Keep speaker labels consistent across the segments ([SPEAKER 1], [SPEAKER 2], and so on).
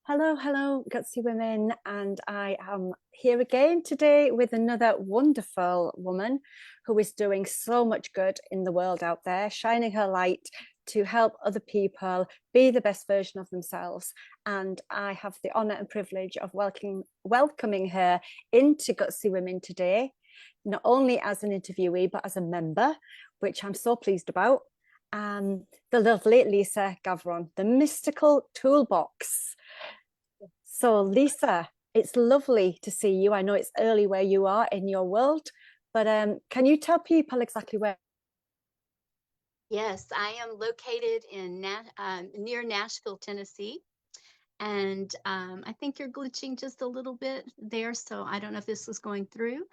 [SPEAKER 1] Hello, hello, Gutsy Women, and I am here again today with another wonderful woman who is doing so much good in the world out there, shining her light to help other people be the best version of themselves. And I have the honor and privilege of welcoming her into Gutsy Women today, not only as an interviewee, but as a member, which I'm so pleased about. The lovely Lesa Gavron, the Mystical Toolbox. So, Lesa, it's lovely to see you. I know it's early where you are in your world, but can you tell people exactly where?
[SPEAKER 2] Yes, I am located in near Nashville, Tennessee. And I think you're glitching just a little bit there, so I don't know if this was going through.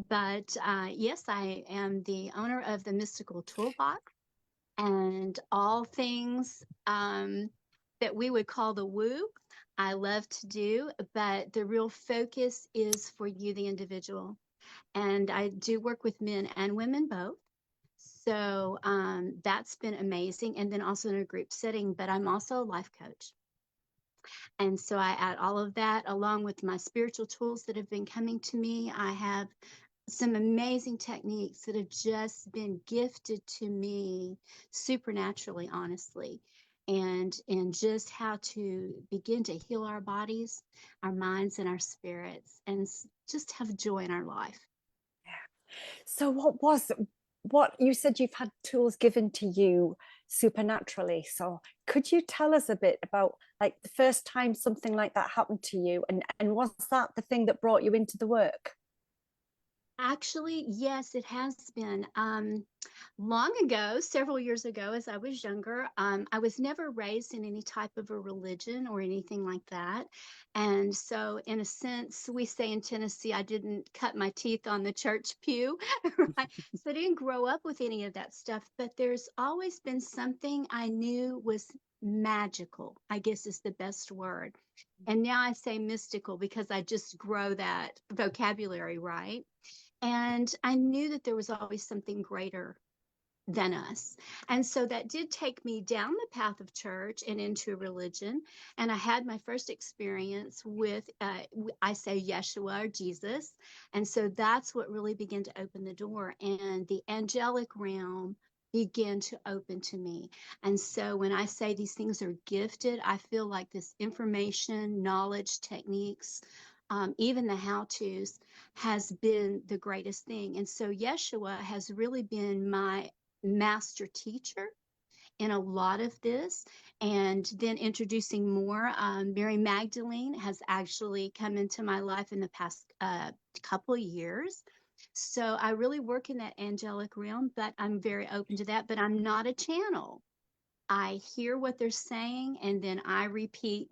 [SPEAKER 2] But yes, I am the owner of the Mystical Toolbox and all things that we would call the woo. I love to do, but the real focus is for you, the individual. And I do work with men and women both. So that's been amazing. And then also in a group setting, but I'm also a life coach. And so I add all of that along with my spiritual tools that have been coming to me. I have some amazing techniques that have just been gifted to me supernaturally, honestly. And just how to begin to heal our bodies, our minds, and our spirits, and just have joy in our life.
[SPEAKER 1] So, what you said you've had tools given to you supernaturally. So, could you tell us a bit about like the first time something like that happened to you, and was that the thing that brought you into the work?
[SPEAKER 2] Actually, yes, it has been. Long ago, several years ago, as I was younger, I was never raised in any type of a religion or anything like that. And so, in a sense, we say in Tennessee, I didn't cut my teeth on the church pew, right? So I didn't grow up with any of that stuff, but there's always been something I knew was magical, I guess is the best word. And now I say mystical because I just grow that vocabulary, right? And I knew that there was always something greater than us. And so that did take me down the path of church and into religion. And I had my first experience with, I say Yeshua or Jesus. And so that's what really began to open the door. And the angelic realm began to open to me. And so when I say these things are gifted, I feel like this information, knowledge, techniques, even the how to's has been the greatest thing. And so Yeshua has really been my master teacher in a lot of this. And then introducing more, Mary Magdalene has actually come into my life in the past couple of years. So I really work in that angelic realm, but I'm very open to that. But I'm not a channel. I hear what they're saying and then I repeat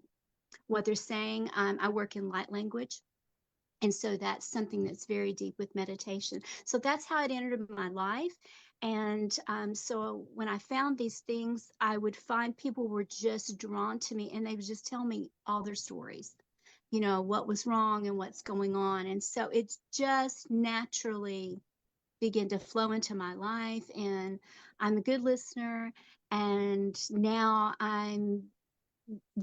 [SPEAKER 2] what they're saying. I work in light language. And so that's something that's very deep with meditation. So that's how it entered my life. And so when I found these things, I would find people were just drawn to me and they would just tell me all their stories, what was wrong and what's going on. And so it just naturally began to flow into my life. And I'm a good listener. And now I'm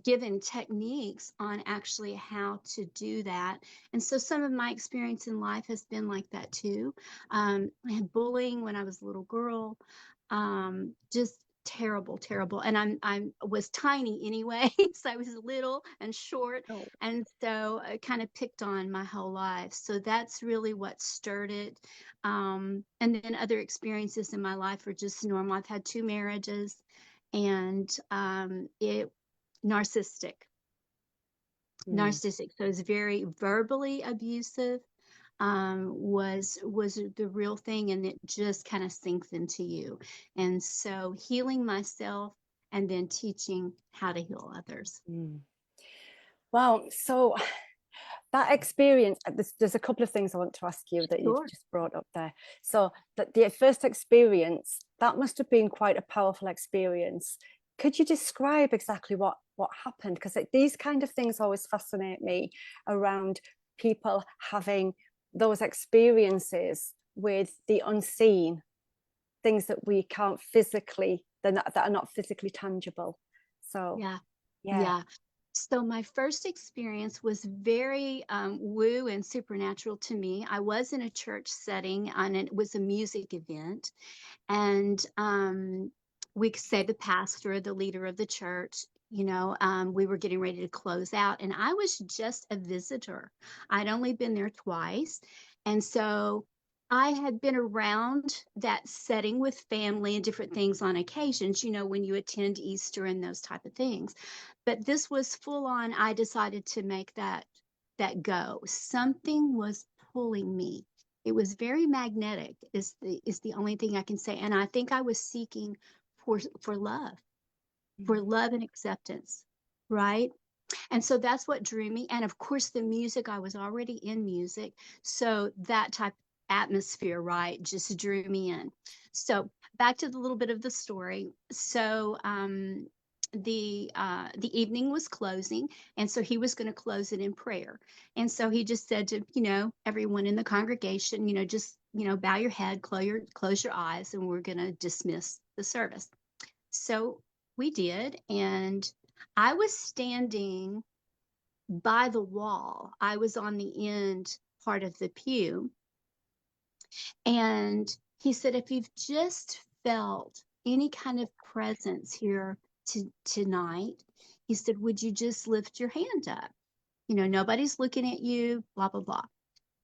[SPEAKER 2] given techniques on actually how to do that. And so some of my experience in life has been like that too. I had bullying when I was a little girl, just terrible, terrible. And I was tiny anyway, so I was little and short,
[SPEAKER 1] Oh,
[SPEAKER 2] and so I kind of picked on my whole life. So that's really what stirred it. And then other experiences in my life are just normal. I've had two marriages, and it narcissistic
[SPEAKER 1] mm.
[SPEAKER 2] narcissistic, so it's very verbally abusive. Was the real thing, and it just kind of sinks into you. And so healing myself and then teaching how to heal others.
[SPEAKER 1] Mm. Wow. So that experience, there's a couple of things I want to ask you that you've
[SPEAKER 2] Sure.
[SPEAKER 1] just brought up there. So that the first experience, that must have been quite a powerful experience. Could you describe exactly what happened? Because these kind of things always fascinate me around people having those experiences with the unseen, things that we can't physically, that are not physically tangible. So
[SPEAKER 2] Yeah.
[SPEAKER 1] yeah.
[SPEAKER 2] Yeah. So my first experience was very woo and supernatural to me. I was in a church setting, and it was a music event, and we could say the pastor, the leader of the church, we were getting ready to close out, and I was just a visitor. I'd only been there twice, and so I had been around that setting with family and different things on occasions, when you attend Easter and those type of things. But this was full on. I decided to make that go. Something was pulling me. It was very magnetic, is the only thing I can say. And I think I was seeking for love, for love and acceptance, right? And so that's what drew me. And of course, the music, I was already in music. So that type of atmosphere, right, just drew me in. So back to the little bit of the story. So the evening was closing, and so he was going to close it in prayer. And so he just said to, everyone in the congregation, just, bow your head, close your eyes, and we're going to dismiss the service. So we did, and I was standing by the wall. I was on the end part of the pew. And he said, if you've just felt any kind of presence here tonight, he said, would you just lift your hand up? Nobody's looking at you, blah, blah, blah.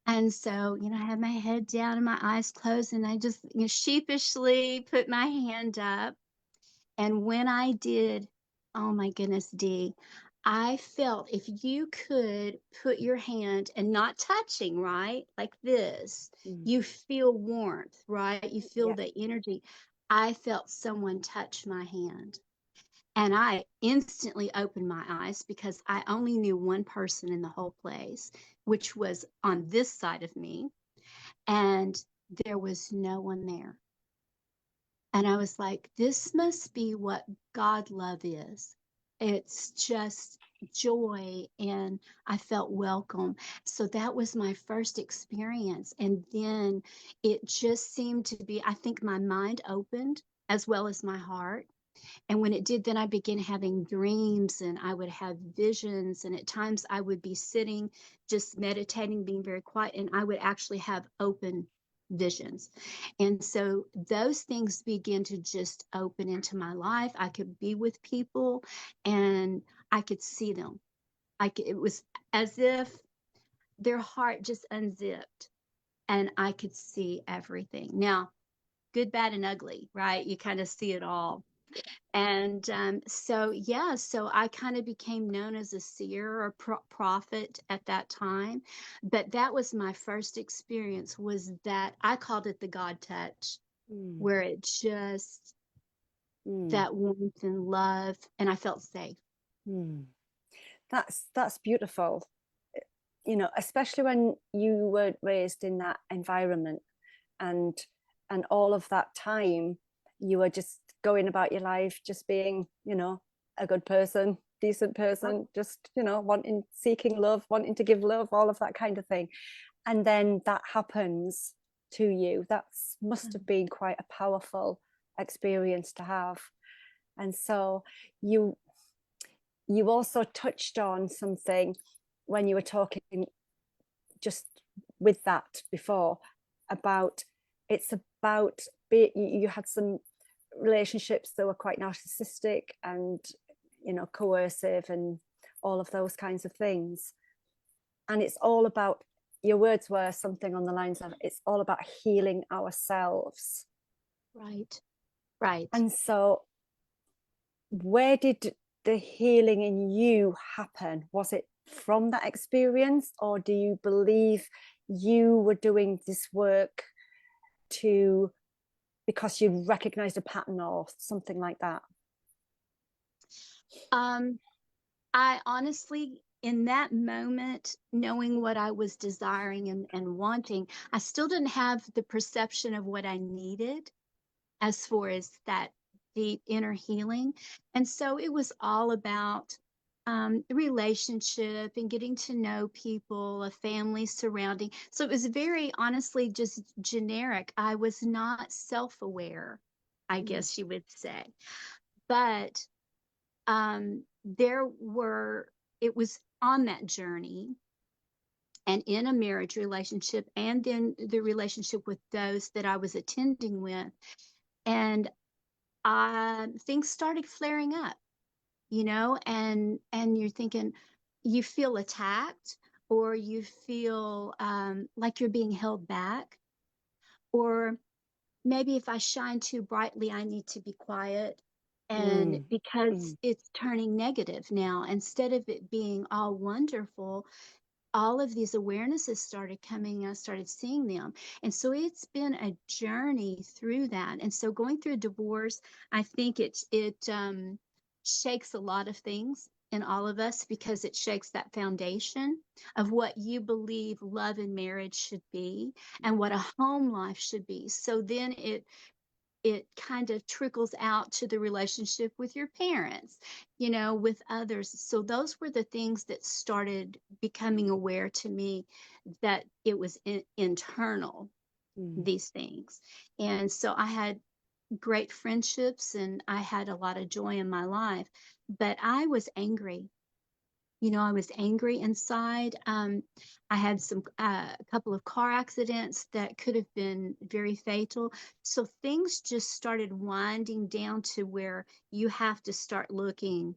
[SPEAKER 2] And so, I had my head down and my eyes closed, and I just, sheepishly put my hand up. And when I did, oh my goodness, Dee, I felt, if you could put your hand and not touching, right? Like this, you feel warmth, right? You feel
[SPEAKER 1] Yeah.
[SPEAKER 2] the energy. I felt someone touch my hand. And I instantly opened my eyes because I only knew one person in the whole place, which was on this side of me. And there was no one there. And I was like, this must be what God love is. It's just joy, and I felt welcome. So that was my first experience. And then it just seemed to be, I think my mind opened as well as my heart. And when it did, then I began having dreams, and I would have visions. And at times I would be sitting, just meditating, being very quiet, and I would actually have open visions. And so those things began to just open into my life. I could be with people and I could see them. It was as if their heart just unzipped and I could see everything. Now, good, bad, and ugly, right? You kind of see it all. And so I kind of became known as a seer or prophet at that time. But that was my first experience, was that I called it the God touch, where it just, that warmth and love, and I felt safe.
[SPEAKER 1] That's beautiful. Especially when you were raised in that environment, and all of that time you were just going about your life, just being, a good person, decent person, just, seeking love, wanting to give love, all of that kind of thing. And then that happens to you. That must have been quite a powerful experience to have. And so you also touched on something when you were talking just with that before, about you had some relationships that were quite narcissistic and coercive and all of those kinds of things. And it's all about, your words were something on the lines of, it's all about healing ourselves.
[SPEAKER 2] Right.
[SPEAKER 1] And so where did the healing in you happen? Was it from that experience, or do you believe you were doing this work because you recognized a pattern or something like that?
[SPEAKER 2] I honestly, in that moment, knowing what I was desiring and wanting, I still didn't have the perception of what I needed as far as that deep inner healing. And so it was all about relationship and getting to know people, a family surrounding. So it was very honestly just generic. I was not self-aware, I guess you would say. But there were it was on that journey and in a marriage relationship, and then the relationship with those that I was attending with. And things started flaring up, and you're thinking, you feel attacked, or you feel like you're being held back, or maybe if I shine too brightly, I need to be quiet. And
[SPEAKER 1] Mm,
[SPEAKER 2] because
[SPEAKER 1] mm,
[SPEAKER 2] it's turning negative now, instead of it being all wonderful, all of these awarenesses started coming. I started seeing them. And so it's been a journey through that. And so going through a divorce, I think it shakes a lot of things in all of us, because it shakes that foundation of what you believe love and marriage should be and what a home life should be. So then it kind of trickles out to the relationship with your parents, with others. So those were the things that started becoming aware to me, that it was internal,
[SPEAKER 1] mm.
[SPEAKER 2] these things. And so I had great friendships and I had a lot of joy in my life, but I was angry. I was angry inside. I had a couple of car accidents that could have been very fatal. So things just started winding down to where you have to start looking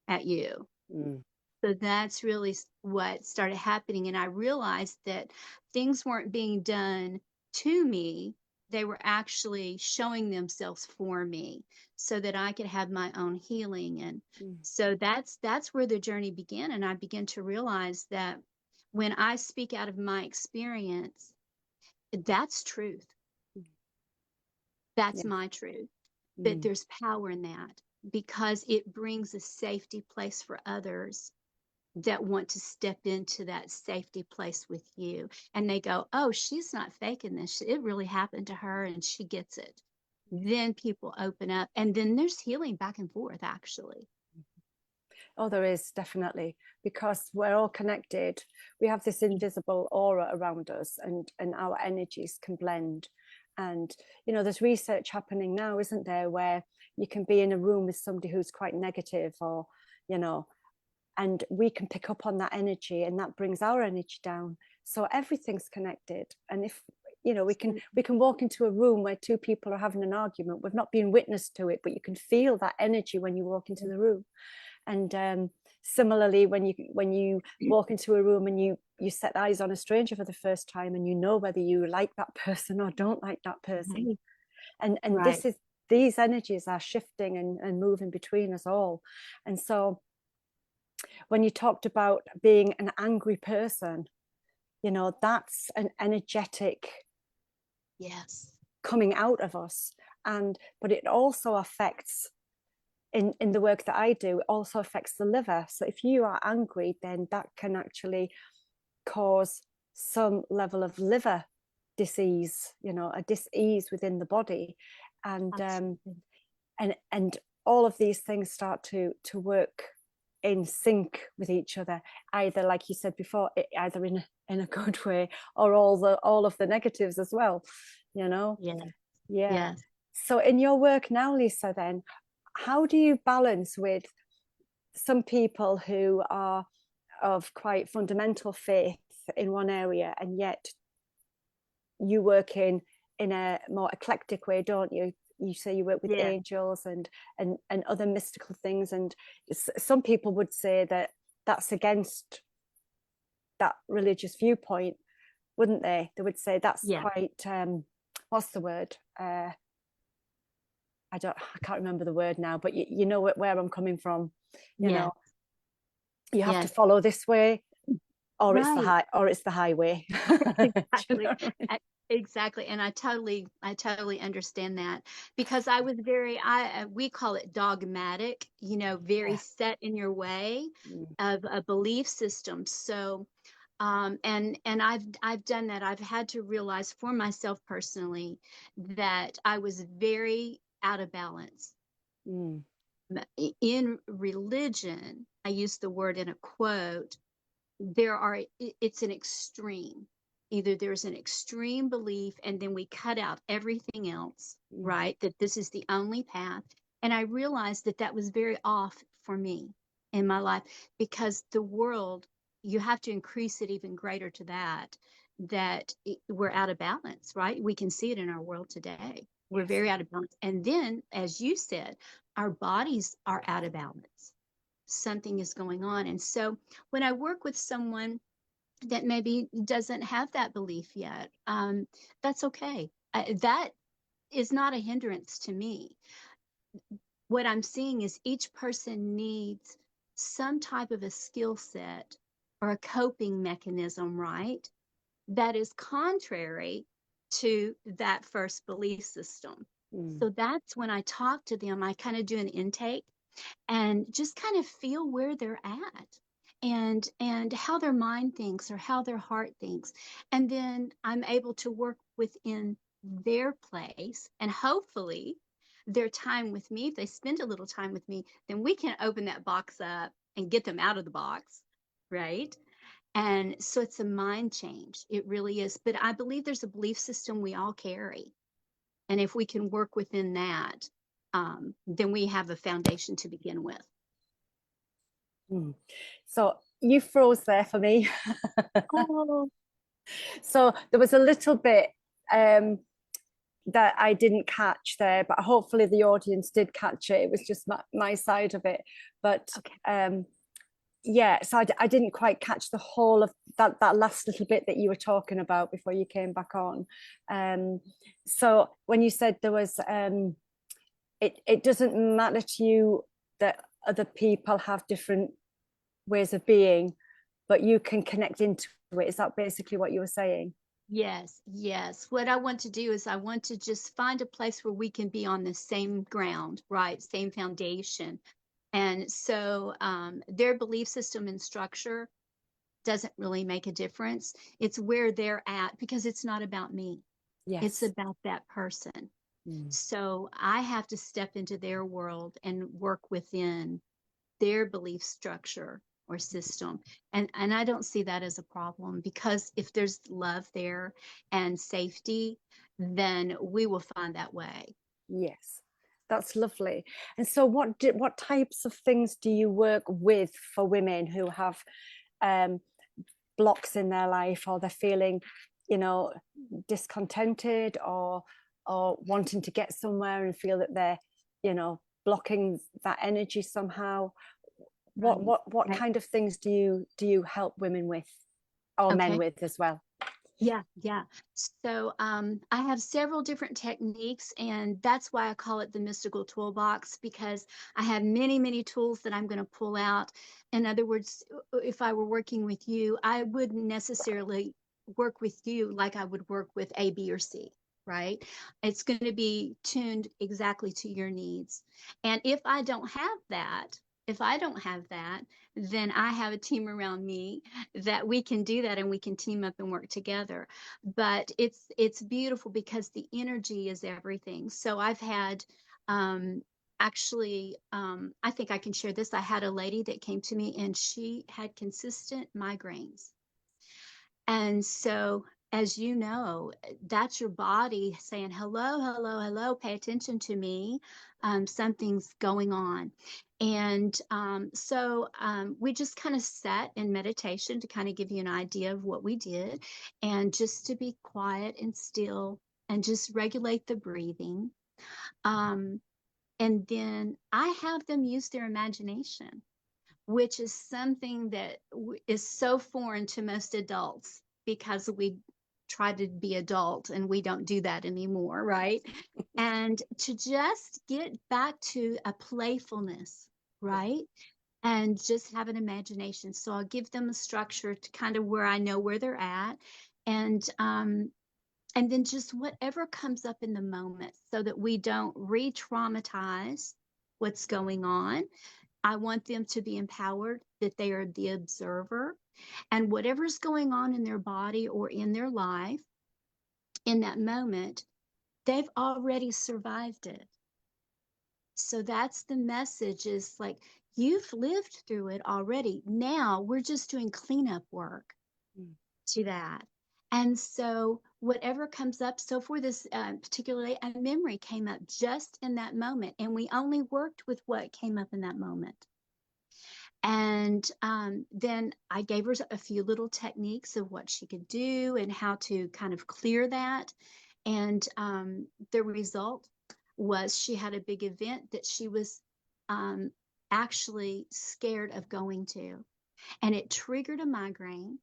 [SPEAKER 2] at you.
[SPEAKER 1] Mm.
[SPEAKER 2] So that's really what started happening. And I realized that things weren't being done to me. They were actually showing themselves for me so that I could have my own healing. And
[SPEAKER 1] Mm.
[SPEAKER 2] so that's where the journey began. And I began to realize that when I speak out of my experience, that's truth.
[SPEAKER 1] Mm.
[SPEAKER 2] That's
[SPEAKER 1] Yes.
[SPEAKER 2] my truth. That
[SPEAKER 1] Mm.
[SPEAKER 2] there's power in that, because it brings a safety place for others that want to step into that safety place with you. And they go, oh, she's not faking this. It really happened to her and she gets it. Then people open up, and then there's healing back and forth, actually.
[SPEAKER 1] Oh, there is definitely, because we're all connected. We have this invisible aura around us, and our energies can blend. And there's research happening now, isn't there, where you can be in a room with somebody who's quite negative, or and we can pick up on that energy, and that brings our energy down. So everything's connected. And if we can walk into a room where two people are having an argument, we've not been witness to it, but you can feel that energy when you walk into the room. And similarly, when you walk into a room and you set eyes on a stranger for the first time, and whether you like that person or don't like that person.
[SPEAKER 2] Right.
[SPEAKER 1] And
[SPEAKER 2] Right.
[SPEAKER 1] these energies are shifting and moving between us all. And so when you talked about being an angry person, that's an energetic
[SPEAKER 2] Yes.
[SPEAKER 1] coming out of us. But it also affects, in the work that I do, it also affects the liver. So if you are angry, then that can actually cause some level of liver disease, a dis-ease within the body. And
[SPEAKER 2] Absolutely.
[SPEAKER 1] and all of these things start to work in sync with each other, either, like you said before, either in a good way, or all of the negatives as well.
[SPEAKER 2] Yes.
[SPEAKER 1] Yeah.
[SPEAKER 2] Yes.
[SPEAKER 1] So in your work now, Lesa, then how do you balance with some people who are of quite fundamental faith in one area, and yet you work in a more eclectic way, don't you? You say you work with
[SPEAKER 2] Yes.
[SPEAKER 1] angels and other mystical things, and some people would say that that's against that religious viewpoint, wouldn't they? They would say that's
[SPEAKER 2] Yeah.
[SPEAKER 1] quite what's the word? I can't remember the word now, but you know where I'm coming from.
[SPEAKER 2] Yeah.
[SPEAKER 1] You have to
[SPEAKER 2] Yes.
[SPEAKER 1] follow this way, or
[SPEAKER 2] Right.
[SPEAKER 1] it's the highway.
[SPEAKER 2] Exactly. Exactly. And I totally understand that, because I was we call it dogmatic, very
[SPEAKER 1] Yeah.
[SPEAKER 2] set in your way
[SPEAKER 1] Mm.
[SPEAKER 2] of a belief system. So, and I've done that. I've had to realize for myself personally that I was very out of balance.
[SPEAKER 1] Mm.
[SPEAKER 2] In religion, I use the word in a quote, it's an extreme. Either there's an extreme belief and then we cut out everything else,
[SPEAKER 1] Mm.
[SPEAKER 2] right? That this is the only path. And I realized that that was very off for me. in my life, because the world, you have to increase it even greater to that, we're out of balance, right? We can see it in our world today. We're
[SPEAKER 1] Yes.
[SPEAKER 2] very out of balance. And then, as you said, our bodies are out of balance. Something is going on. And so when I work with someone that maybe doesn't have that belief yet, that's okay. That is not a hindrance to me. What I'm seeing is each person needs some type of a skill set or a coping mechanism, right? That is contrary to that first belief system.
[SPEAKER 1] Mm.
[SPEAKER 2] So that's when I talk to them, I kind of do an intake and just kind of feel where they're at, and how their mind thinks or how their heart thinks. And then I'm able to work within their place, and hopefully their time with me, if they spend a little time with me, then we can open that box up and get them out of the box, right? And so it's a mind change. It really is. But I believe there's a belief system we all carry. And if we can work within that, then we have a foundation to begin with.
[SPEAKER 1] Mm. So you froze there for me.
[SPEAKER 2] Oh,
[SPEAKER 1] So there was a little bit that I didn't catch there, but hopefully the audience did catch it. It was just my side of it. But
[SPEAKER 2] okay.
[SPEAKER 1] yeah, so I didn't quite catch the whole of that last little bit that you were talking about before you came back on. So when you said there was, it doesn't matter to you that other people have different ways of being, but you can connect into it. Is that basically what you were saying?
[SPEAKER 2] Yes, yes. What I want to do is I want to just find a place where we can be on the same ground, right? Same foundation. And so their belief system and structure doesn't really make a difference. It's where they're at, because it's not about me. It's
[SPEAKER 1] Yes.
[SPEAKER 2] about that person.
[SPEAKER 1] Mm.
[SPEAKER 2] So I have to step into their world and work within their belief structure or system. And I don't see that as a problem, because if there's love there and safety, then we will find that way.
[SPEAKER 1] Yes, that's lovely. And so what types of things do you work with for women who have um, blocks in their life, or they're feeling, you know, discontented, or wanting to get somewhere and feel that they're, you know, blocking that energy somehow? What
[SPEAKER 2] Right.
[SPEAKER 1] what what
[SPEAKER 2] Right.
[SPEAKER 1] kind of things do you help women with, or men
[SPEAKER 2] Okay.
[SPEAKER 1] with as well?
[SPEAKER 2] Yeah, yeah. So I have several different techniques, and that's why I call it the Mystical Toolbox, because I have many, many tools that I'm going to pull out. In other words, if I were working with you, I wouldn't necessarily work with you like I would work with A, B, or C, right? It's going to be tuned exactly to your needs. And if I don't have that, then I have a team around me that we can do that, and we can team up and work together. But it's beautiful because the energy is everything. So I've had actually I think I can share this. I had a lady that came to me, and she had consistent migraines. And so, as you know, that's your body saying, hello, hello, hello, pay attention to me. Something's going on. And we just kind of sat in meditation to kind of give you an idea of what we did, and just to be quiet and still and just regulate the breathing. Um, and then I have them use their imagination, which is something that is so foreign to most adults, because we try to be adult and we don't do that anymore, right? And to just get back to a playfulness,
[SPEAKER 1] Yeah.
[SPEAKER 2] right? And just have an imagination. So I'll give them a structure to kind of where I know where they're at, and then just whatever comes up in the moment, so that we don't re-traumatize what's going on. I want them to be empowered that they are the observer, and whatever's going on in their body or in their life in that moment, they've already survived it. So that's the message, is like, you've lived through it already. Now we're just doing cleanup work
[SPEAKER 1] Mm.
[SPEAKER 2] to that. And so whatever comes up, so for this particularly, a memory came up just in that moment, and we only worked with what came up in that moment. And then I gave her a few little techniques of what she could do and how to kind of clear that. And the result was she had a big event that she was um, actually scared of going to. And it triggered a migraine.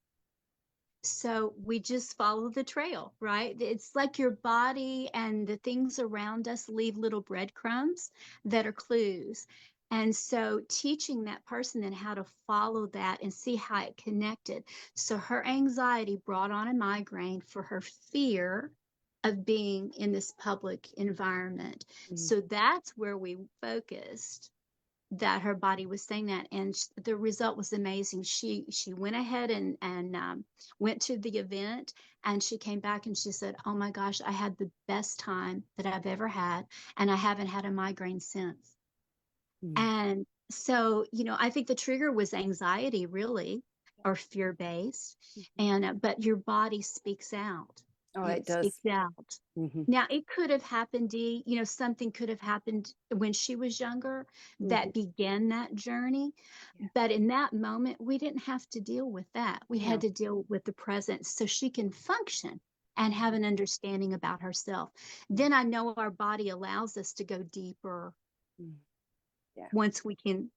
[SPEAKER 2] So we just follow the trail, right? It's like your body and the things around us leave little breadcrumbs that are clues. And so teaching that person then how to follow that and see how it connected. So her anxiety brought on a migraine for her fear of being in this public environment. So that's where we focused, that her body was saying that, and the result was amazing. She went ahead and went to the event, and she came back and she said, oh my gosh, I had the best time that I've ever had, and I haven't had a migraine since. And so, I think the trigger was anxiety, really, or fear based. And but your body speaks out.
[SPEAKER 1] Oh, it
[SPEAKER 2] It
[SPEAKER 1] does.
[SPEAKER 2] speaks out. Now, it could have happened, Dee, something could have happened when she was younger that began that journey. But in that moment, we didn't have to deal with that. We had to deal with the present so she can function and have an understanding about herself. Then I know our body allows us to go deeper once we can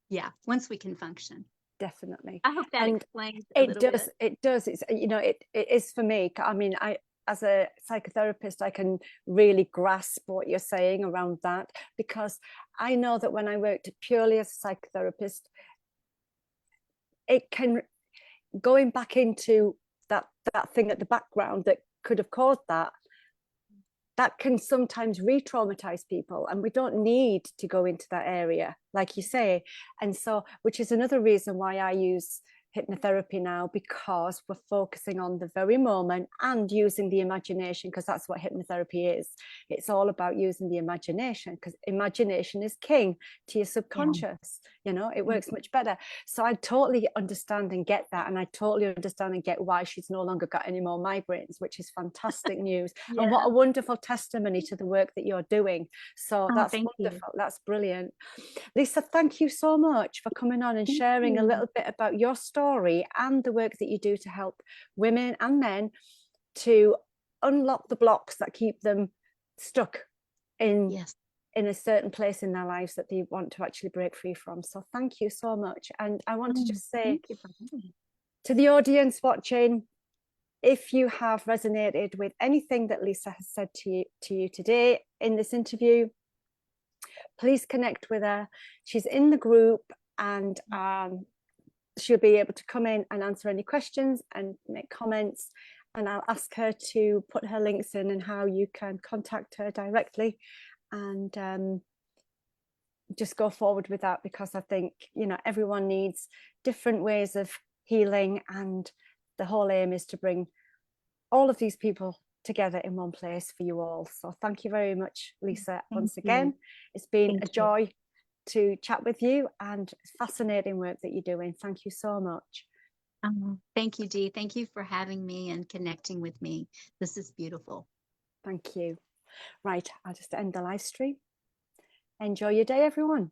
[SPEAKER 2] function.
[SPEAKER 1] Definitely.
[SPEAKER 2] I hope that
[SPEAKER 1] And
[SPEAKER 2] explains a
[SPEAKER 1] it
[SPEAKER 2] little
[SPEAKER 1] does,
[SPEAKER 2] bit.
[SPEAKER 1] it does. It's, it is for me. I mean, as a psychotherapist, I can really grasp what you're saying around that, because I know that when I worked purely as a psychotherapist, it can, going back into that thing at the background that could have caused that can sometimes re-traumatize people, and we don't need to go into that area, like you say. And so, which is another reason why I use hypnotherapy now, because we're focusing on the very moment and using the imagination, because that's what hypnotherapy is. It's all about using the imagination, because imagination is king to your subconscious. It works much better. So I totally understand and get that, and I totally understand and get why she's no longer got any more migraines, which is fantastic news. And what a wonderful testimony to the work that you're doing. So that's
[SPEAKER 2] Thank
[SPEAKER 1] wonderful.
[SPEAKER 2] you.
[SPEAKER 1] That's brilliant. Lesa, thank you so much for coming on and
[SPEAKER 2] Thank
[SPEAKER 1] sharing a
[SPEAKER 2] you.
[SPEAKER 1] little bit about your story and the work that you do to help women and men to unlock the blocks that keep them stuck in a certain place in their lives that they want to actually break free from. So thank you so much. And I want to just say to the audience watching, if you have resonated with anything that Lesa has said to you today in this interview, please connect with her. She's in the group, and she'll be able to come in and answer any questions and make comments. And I'll ask her to put her links in and how you can contact her directly, and just go forward with that, because I think, everyone needs different ways of healing, and the whole aim is to bring all of these people together in one place for you all. So thank you very much, Lesa, once again. It's been a joy to chat with you, and fascinating work that you're doing. Thank you so much.
[SPEAKER 2] Thank you, Dee. Thank you for having me and connecting with me. This is beautiful.
[SPEAKER 1] Thank you. Right, I'll just end the live stream. Enjoy your day, everyone.